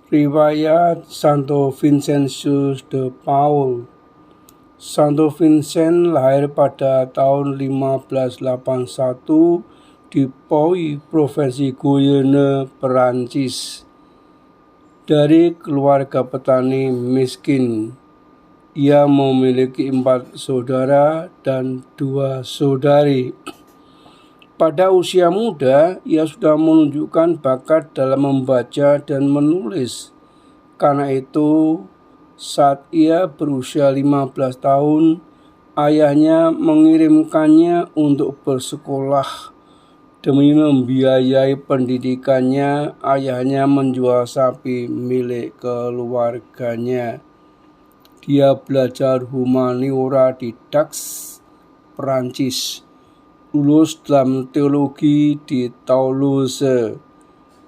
Riwayat Santo Vincentius de Paul. Santo Vincent lahir pada tahun 1581 di Pouy, Provinsi Guyane, Perancis. Dari keluarga petani miskin, ia memiliki 4 saudara dan 2 saudari. Pada usia muda, ia sudah menunjukkan bakat dalam membaca dan menulis. Karena itu, saat ia berusia 15 tahun, ayahnya mengirimkannya untuk bersekolah. Demi membiayai pendidikannya, ayahnya menjual sapi milik keluarganya. Dia belajar humaniora di Dax, Perancis. Lulus dalam teologi di Toulouse,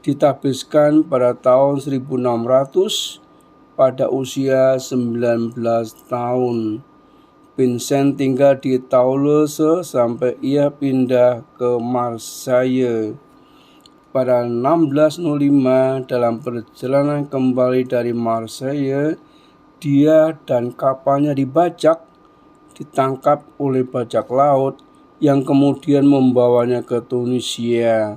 ditabiskan pada tahun 1600 pada usia 19 tahun. Vincent tinggal di Toulouse sampai ia pindah ke Marseille. Pada 1605 dalam perjalanan kembali dari Marseille, dia dan kapalnya ditangkap oleh bajak laut yang kemudian membawanya ke Tunisia.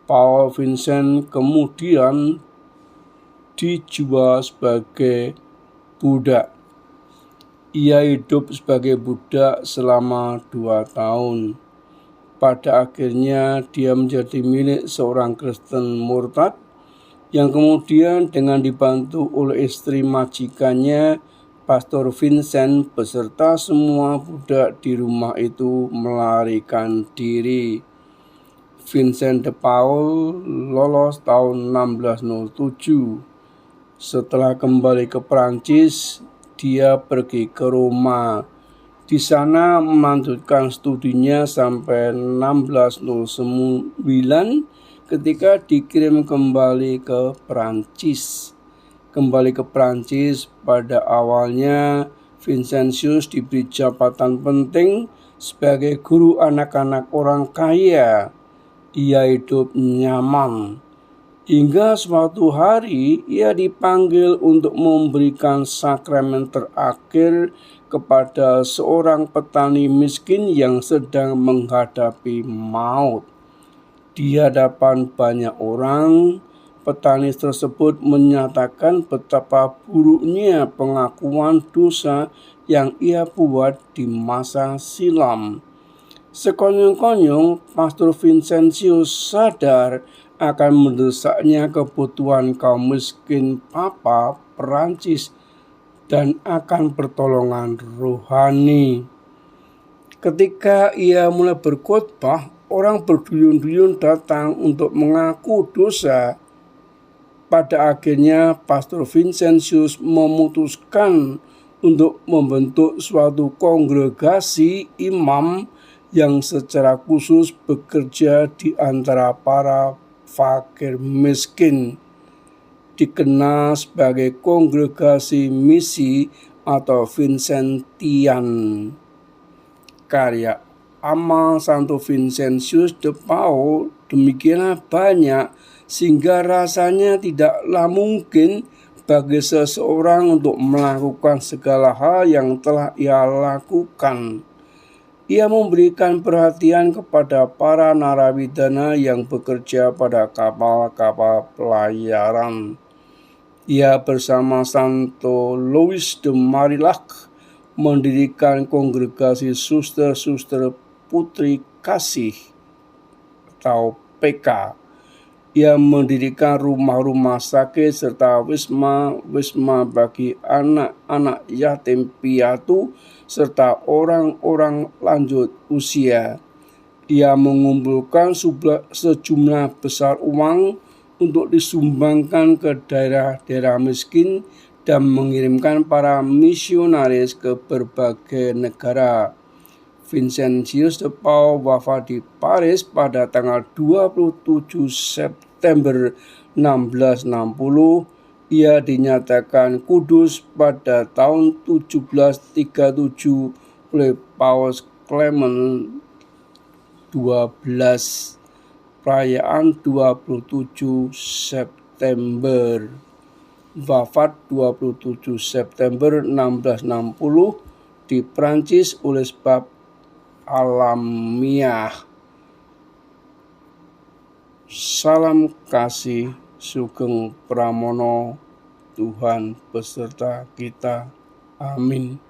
Paul Vincent kemudian dijual sebagai budak. Ia hidup sebagai budak selama 2 tahun. Pada akhirnya dia menjadi milik seorang Kristen murtad yang kemudian dengan dibantu oleh istri majikannya, Pastor Vincent beserta semua budak di rumah itu melarikan diri. Vincent de Paul lolos tahun 1607. Setelah kembali ke Prancis, dia pergi ke Roma. Di sana melanjutkan studinya sampai 1609 ketika dikirim kembali ke Prancis. Kembali ke Prancis, pada awalnya Vincentius diberi jabatan penting sebagai guru anak-anak orang kaya. Ia hidup nyaman. Hingga suatu hari ia dipanggil untuk memberikan sakramen terakhir kepada seorang petani miskin yang sedang menghadapi maut. Di hadapan banyak orang, petani tersebut menyatakan betapa buruknya pengakuan dosa yang ia buat di masa silam. Sekonyong-konyong, Pastor Vincentius sadar akan mendesaknya kebutuhan kaum miskin Papa Perancis dan akan pertolongan rohani. Ketika ia mulai berkhotbah, orang berduyun-duyun datang untuk mengaku dosa. Pada akhirnya, Pastor Vincentius memutuskan untuk membentuk suatu kongregasi imam yang secara khusus bekerja di antara para fakir miskin, dikenal sebagai kongregasi misi atau Vincentian. Karya amal Santo Vincentius de Paul demikianlah banyak sehingga rasanya tidaklah mungkin bagi seseorang untuk melakukan segala hal yang telah ia lakukan. Ia memberikan perhatian kepada para narapidana yang bekerja pada kapal-kapal pelayaran. Ia bersama Santo Louis de Marillac mendirikan kongregasi suster-suster Putri Kasih atau PK. Ia mendirikan rumah-rumah sakit serta wisma bagi anak-anak yatim piatu serta orang-orang lanjut usia. Ia mengumpulkan sejumlah besar uang untuk disumbangkan ke daerah-daerah miskin dan mengirimkan para misionaris ke berbagai negara. Vincentius de Paul wafat di Paris pada tanggal 27 September 1660. Ia dinyatakan kudus pada tahun 1737 oleh Paus Clement XII, perayaan 27 September. wafat 27 September 1660 di Prancis oleh sebab alamiah. Salam kasih, Sugeng Pramono, Tuhan beserta kita. Amin.